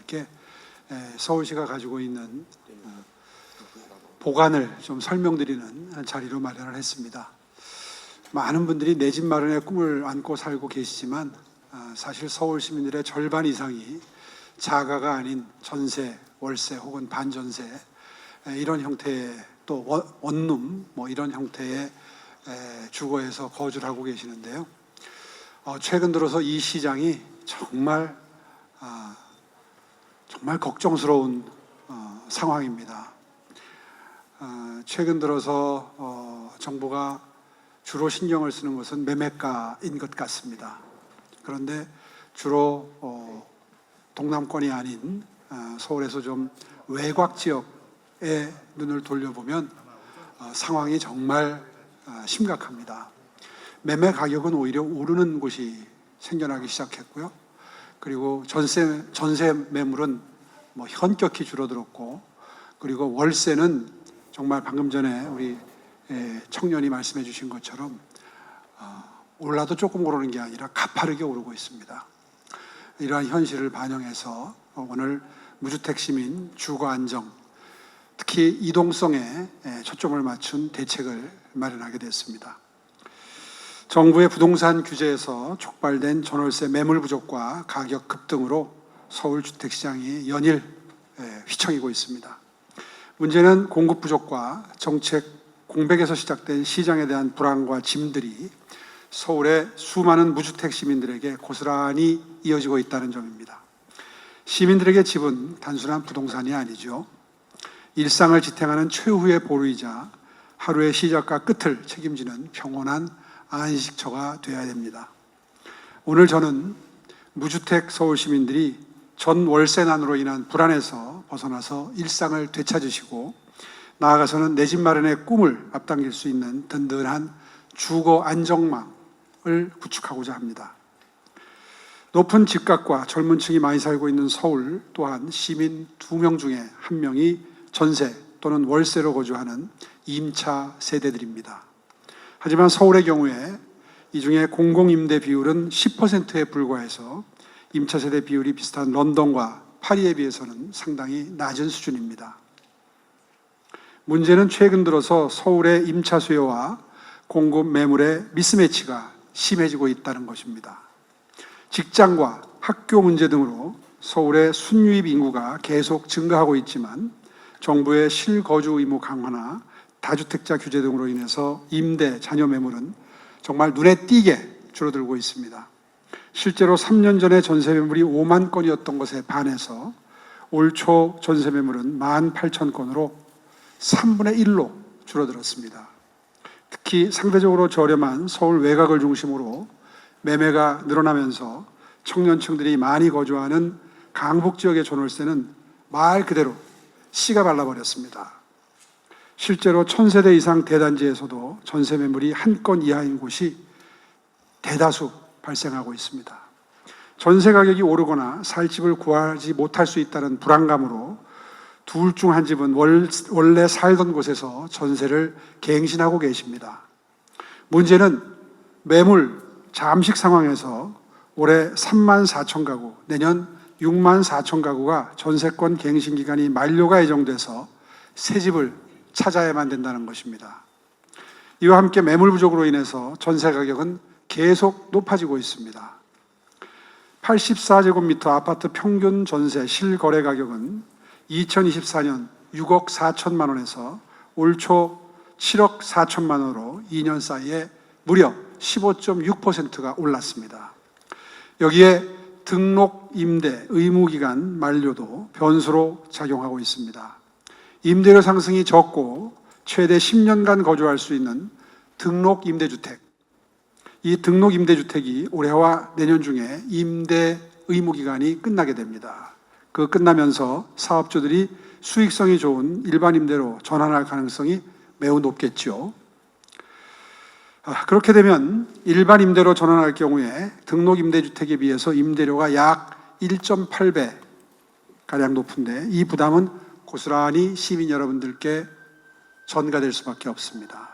여러분들께 서울시가 가지고 있는 보관을 좀 설명드리는 자리로 마련을 했습니다. 많은 분들이 내 집 마련의 꿈을 안고 살고 계시지만 사실 서울 시민들의 절반 이상이 자가가 아닌 전세, 월세 혹은 반전세 이런 형태의 또 원룸 이런 형태의 주거에서 거주를 하고 계시는데요. 최근 들어서 이 시장이 정말 걱정스러운 상황입니다. 최근 들어서 정부가 주로 신경을 쓰는 것은 매매가인 것 같습니다. 그런데 주로 동남권이 아닌 서울에서 좀 외곽 지역에 눈을 돌려보면 상황이 정말 심각합니다. 매매 가격은 오히려 오르는 곳이 생겨나기 시작했고요. 그리고 전세 매물은 현격히 줄어들었고, 그리고 월세는 정말 방금 전에 우리 청년이 말씀해 주신 것처럼 올라도 조금 오르는 게 아니라 가파르게 오르고 있습니다. 이러한 현실을 반영해서 오늘 무주택 시민 주거 안정, 특히 이동성에 초점을 맞춘 대책을 마련하게 됐습니다. 정부의 부동산 규제에서 촉발된 전월세 매물 부족과 가격 급등으로 서울 주택시장이 연일 휘청이고 있습니다. 문제는 공급 부족과 정책 공백에서 시작된 시장에 대한 불안과 짐들이 서울의 수많은 무주택 시민들에게 고스란히 이어지고 있다는 점입니다. 시민들에게 집은 단순한 부동산이 아니죠. 일상을 지탱하는 최후의 보루이자 하루의 시작과 끝을 책임지는 평온한 안식처가 되어야 됩니다. 오늘 저는 무주택 서울 시민들이 전 월세난으로 인한 불안에서 벗어나서 일상을 되찾으시고 나아가서는 내 집 마련의 꿈을 앞당길 수 있는 든든한 주거 안정망을 구축하고자 합니다. 높은 집값과 젊은 층이 많이 살고 있는 서울 또한 시민 2명 중에 1명이 전세 또는 월세로 거주하는 임차 세대들입니다. 하지만 서울의 경우에 이 중에 공공임대 비율은 10%에 불과해서 임차 세대 비율이 비슷한 런던과 파리에 비해서는 상당히 낮은 수준입니다. 문제는 최근 들어서 서울의 임차 수요와 공급 매물의 미스매치가 심해지고 있다는 것입니다. 직장과 학교 문제 등으로 서울의 순유입 인구가 계속 증가하고 있지만 정부의 실거주 의무 강화나 다주택자 규제 등으로 인해서 임대, 자녀 매물은 정말 눈에 띄게 줄어들고 있습니다. 실제로 3년 전에 전세 매물이 5만 건이었던 것에 반해서 올 초 전세 매물은 18,000건으로 3분의 1로 줄어들었습니다. 특히 상대적으로 저렴한 서울 외곽을 중심으로 매매가 늘어나면서 청년층들이 많이 거주하는 강북 지역의 전월세는 말 그대로 씨가 발라버렸습니다. 실제로 1000세대 이상 대단지에서도 전세 매물이 한 건 이하인 곳이 대다수 발생하고 있습니다. 전세 가격이 오르거나 살 집을 구하지 못할 수 있다는 불안감으로 둘 중 한 집은 원래 살던 곳에서 전세를 갱신하고 계십니다. 문제는 매물 잠식 상황에서 올해 34,000 가구, 내년 64,000 가구가 전세권 갱신 기간이 만료가 예정돼서 새 집을 찾아야만 된다는 것입니다. 이와 함께 매물 부족으로 인해서 전세 가격은 계속 높아지고 있습니다. 84제곱미터 아파트 평균 전세 실거래 가격은 2024년 6억 4천만 원에서 올 초 7억 4천만 원으로 2년 사이에 무려 15.6%가 올랐습니다. 여기에 등록 임대 의무기간 만료도 변수로 작용하고 있습니다. 임대료 상승이 적고 최대 10년간 거주할 수 있는 등록 임대주택, 이 등록 임대주택이 올해와 내년 중에 임대 의무기간이 끝나게 됩니다. 그 끝나면서 사업주들이 수익성이 좋은 일반 임대로 전환할 가능성이 매우 높겠죠. 그렇게 되면 일반 임대로 전환할 경우에 등록 임대주택에 비해서 임대료가 약 1.8배 가량 높은데 이 부담은 고스란히 시민 여러분들께 전가될 수밖에 없습니다.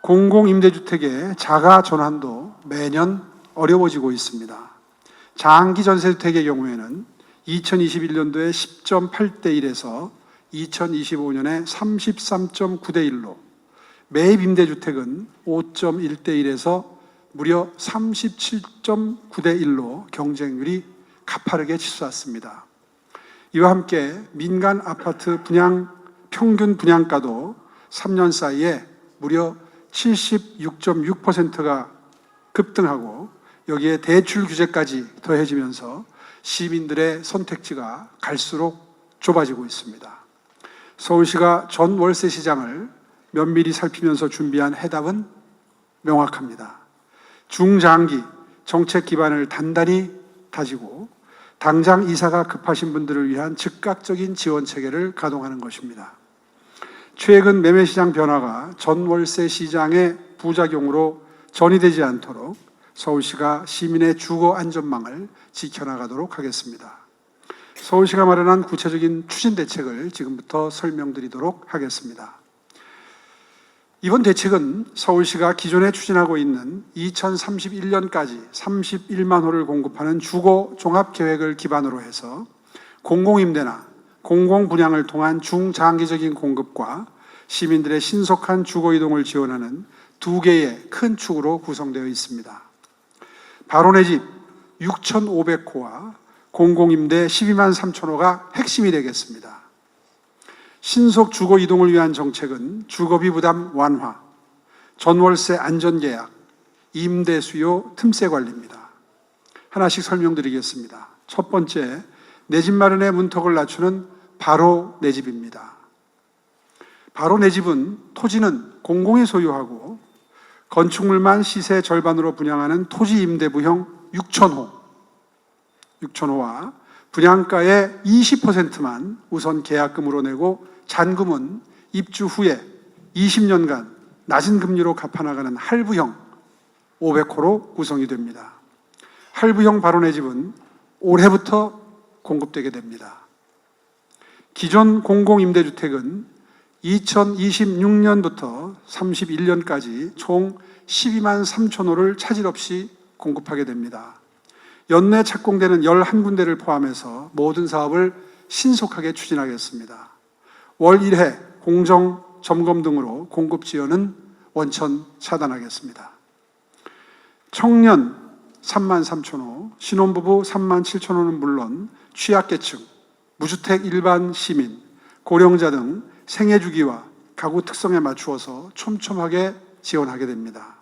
공공임대주택의 자가 전환도 매년 어려워지고 있습니다. 장기 전세주택의 경우에는 2021년도에 10.8대 1에서 2025년에 33.9대 1로, 매입 임대주택은 5.1대 1에서 무려 37.9대 1로 경쟁률이 가파르게 치솟았습니다. 이와 함께 민간 아파트 분양 평균 분양가도 3년 사이에 무려 76.6%가 급등하고, 여기에 대출 규제까지 더해지면서 시민들의 선택지가 갈수록 좁아지고 있습니다. 서울시가 전 월세 시장을 면밀히 살피면서 준비한 해답은 명확합니다. 중장기 정책 기반을 단단히 다지고 당장 이사가 급하신 분들을 위한 즉각적인 지원 체계를 가동하는 것입니다. 최근 매매시장 변화가 전 월세 시장의 부작용으로 전이되지 않도록 서울시가 시민의 주거 안전망을 지켜나가도록 하겠습니다. 서울시가 마련한 구체적인 추진 대책을 지금부터 설명드리도록 하겠습니다. 이번 대책은 서울시가 기존에 추진하고 있는 2031년까지 31만 호를 공급하는 주거 종합계획을 기반으로 해서 공공임대나 공공분양을 통한 중장기적인 공급과 시민들의 신속한 주거 이동을 지원하는 두 개의 큰 축으로 구성되어 있습니다. 바로 내 집 6,500호와 공공임대 12만 3천호가 핵심이 되겠습니다. 신속 주거 이동을 위한 정책은 주거비 부담 완화, 전월세 안전계약, 임대 수요 틈새 관리입니다. 하나씩 설명드리겠습니다. 첫 번째, 내 집 마련의 문턱을 낮추는 바로 내 집입니다. 바로 내 집은 토지는 공공이 소유하고 건축물만 시세 절반으로 분양하는 토지 임대부형 6,000호와 분양가의 20%만 우선 계약금으로 내고 잔금은 입주 후에 20년간 낮은 금리로 갚아나가는 할부형 500호로 구성이 됩니다. 할부형 바로 내 집은 올해부터 공급되게 됩니다. 기존 공공임대주택은 2026년부터 31년까지 총 12만 3천호를 차질 없이 공급하게 됩니다. 연내 착공되는 11군데를 포함해서 모든 사업을 신속하게 추진하겠습니다. 월 1회 공정 점검 등으로 공급 지연은 원천 차단하겠습니다. 청년 3만 3천호, 신혼부부 3만 7천호는 물론 취약계층, 무주택 일반 시민, 고령자 등 생애 주기와 가구 특성에 맞추어서 촘촘하게 지원하게 됩니다.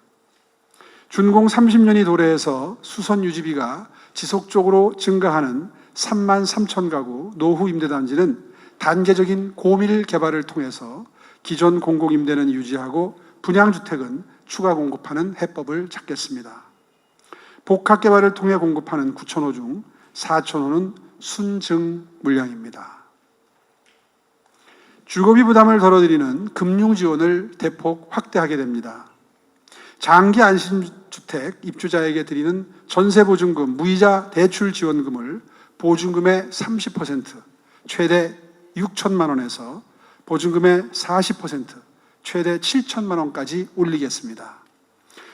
준공 30년이 도래해서 수선 유지비가 지속적으로 증가하는 3만 3천 가구 노후 임대단지는 단계적인 고밀 개발을 통해서 기존 공공임대는 유지하고 분양주택은 추가 공급하는 해법을 찾겠습니다. 복합개발을 통해 공급하는 9,000호 중 4,000호는 순증 물량입니다. 주거비 부담을 덜어드리는 금융지원을 대폭 확대하게 됩니다. 장기 안심주택 입주자에게 드리는 전세보증금 무이자 대출지원금을 보증금의 30%, 최대 6천만 원에서 보증금의 40%, 최대 7천만 원까지 올리겠습니다.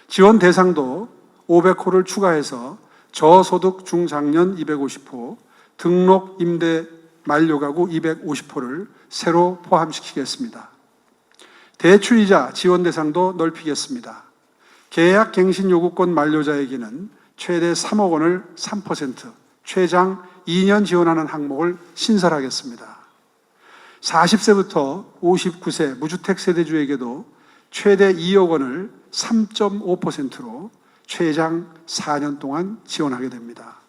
지원 대상도 500호를 추가해서 저소득 중장년 250호, 등록 임대 만료가구 250호를 새로 포함시키겠습니다. 대출이자 지원 대상도 넓히겠습니다. 계약 갱신 요구권 만료자에게는 최대 3억 원을 3%, 최장 2년 지원하는 항목을 신설하겠습니다. 40세부터 59세 무주택 세대주에게도 최대 2억 원을 3.5%로 최장 4년 동안 지원하게 됩니다.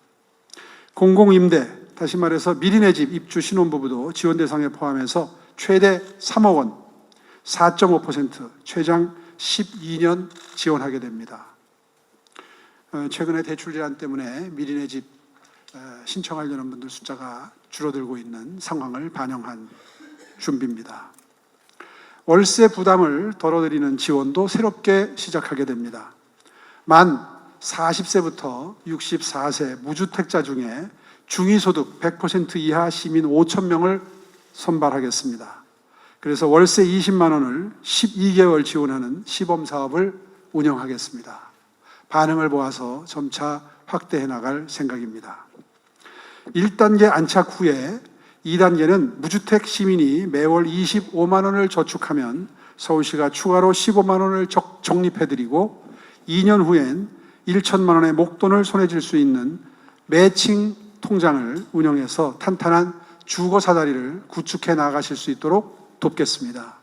공공임대, 다시 말해서 미리 내 집 입주 신혼부부도 지원 대상에 포함해서 최대 3억 원, 4.5%, 최장 12년 지원하게 됩니다. 최근에 대출 제한 때문에 미리 내 집 신청하려는 분들 숫자가 줄어들고 있는 상황을 반영한 준비입니다. 월세 부담을 덜어드리는 지원도 새롭게 시작하게 됩니다. 만 40세부터 64세 무주택자 중에 중위소득 100% 이하 시민 5천 명을 선발하겠습니다. 그래서 월세 20만 원을 12개월 지원하는 시범사업을 운영하겠습니다. 반응을 보아서 점차 확대해 나갈 생각입니다. 1단계 안착 후에 2단계는 무주택 시민이 매월 25만 원을 저축하면 서울시가 추가로 15만 원을 적립해드리고 2년 후엔 1천만 원의 목돈을 손에 쥘 수 있는 매칭 통장을 운영해서 탄탄한 주거 사다리를 구축해 나가실 수 있도록 돕겠습니다.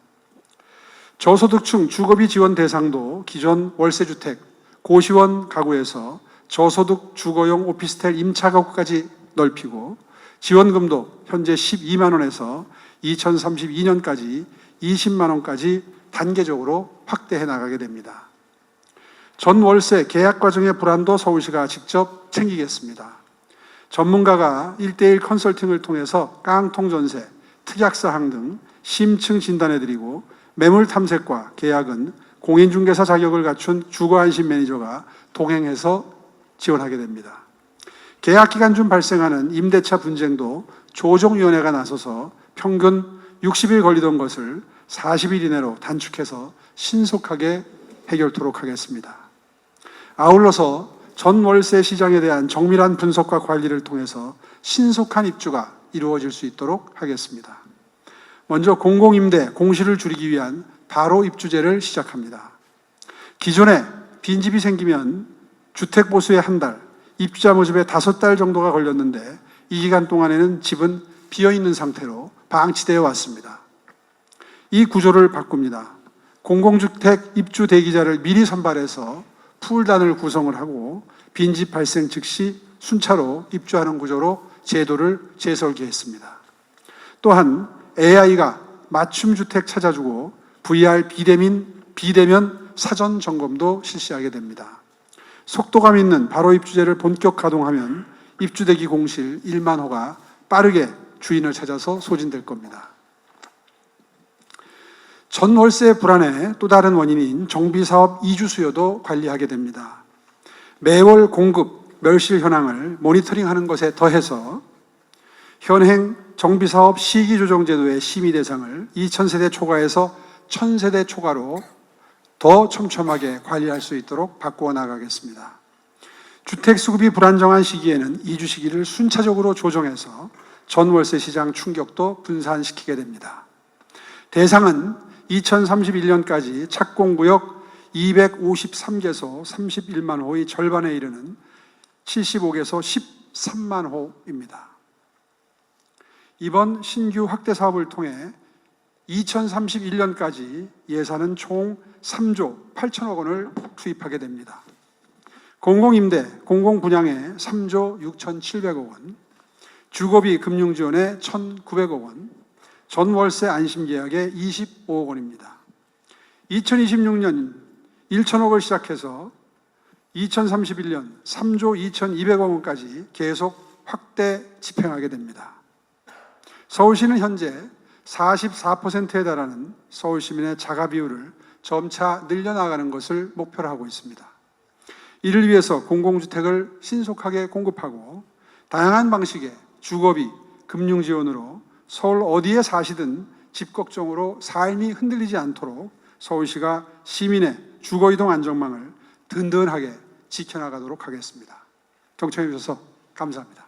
저소득층 주거비 지원 대상도 기존 월세주택, 고시원 가구에서 저소득 주거용 오피스텔 임차 가구까지 넓히고 지원금도 현재 12만 원에서 2032년까지 20만 원까지 단계적으로 확대해 나가게 됩니다. 전월세 계약 과정의 불안도 서울시가 직접 챙기겠습니다. 전문가가 1:1 컨설팅을 통해서 깡통 전세, 특약사항 등 심층 진단해드리고 매물 탐색과 계약은 공인중개사 자격을 갖춘 주거안심 매니저가 동행해서 지원하게 됩니다. 계약 기간 중 발생하는 임대차 분쟁도 조정위원회가 나서서 평균 60일 걸리던 것을 40일 이내로 단축해서 신속하게 해결토록 하겠습니다. 아울러서 전월세 시장에 대한 정밀한 분석과 관리를 통해서 신속한 입주가 이루어질 수 있도록 하겠습니다. 먼저 공공임대 공시를 줄이기 위한 바로 입주제를 시작합니다. 기존에 빈집이 생기면 주택보수에 한 달, 입주자 모집에 5달 정도가 걸렸는데 이 기간 동안에는 집은 비어있는 상태로 방치되어 왔습니다. 이 구조를 바꿉니다. 공공주택 입주 대기자를 미리 선발해서 풀단을 구성을 하고 빈집 발생 즉시 순차로 입주하는 구조로 제도를 재설계했습니다. 또한 AI가 맞춤주택 찾아주고 VR 비대면 사전 점검도 실시하게 됩니다. 속도감 있는 바로 입주제를 본격 가동하면 입주대기 공실 1만 호가 빠르게 주인을 찾아서 소진될 겁니다. 전월세 불안의 또 다른 원인인 정비사업 이주 수요도 관리하게 됩니다. 매월 공급, 멸실 현황을 모니터링하는 것에 더해서 현행 정비사업 시기조정제도의 심의 대상을 2000세대 초과에서 1000세대 초과로 더 촘촘하게 관리할 수 있도록 바꾸어 나가겠습니다. 주택 수급이 불안정한 시기에는 이주 시기를 순차적으로 조정해서 전월세 시장 충격도 분산시키게 됩니다. 대상은 2031년까지 착공구역 253개소 31만 호의 절반에 이르는 75개소 13만 호입니다. 이번 신규 확대 사업을 통해 2031년까지 예산은 총 3조 8천억 원을 투입하게 됩니다. 공공임대, 공공분양에 3조 6,700억 원, 주거비 금융지원에 1,900억 원, 전월세 안심계약에 25억 원입니다. 2026년 1천억을 시작해서 2031년 3조 2,200억 원까지 계속 확대 집행하게 됩니다. 서울시는 현재 44%에 달하는 서울시민의 자가 비율을 점차 늘려나가는 것을 목표로 하고 있습니다. 이를 위해서 공공주택을 신속하게 공급하고 다양한 방식의 주거비, 금융지원으로 서울 어디에 사시든 집 걱정으로 삶이 흔들리지 않도록 서울시가 시민의 주거이동 안전망을 든든하게 지켜나가도록 하겠습니다. 경청해 주셔서 감사합니다.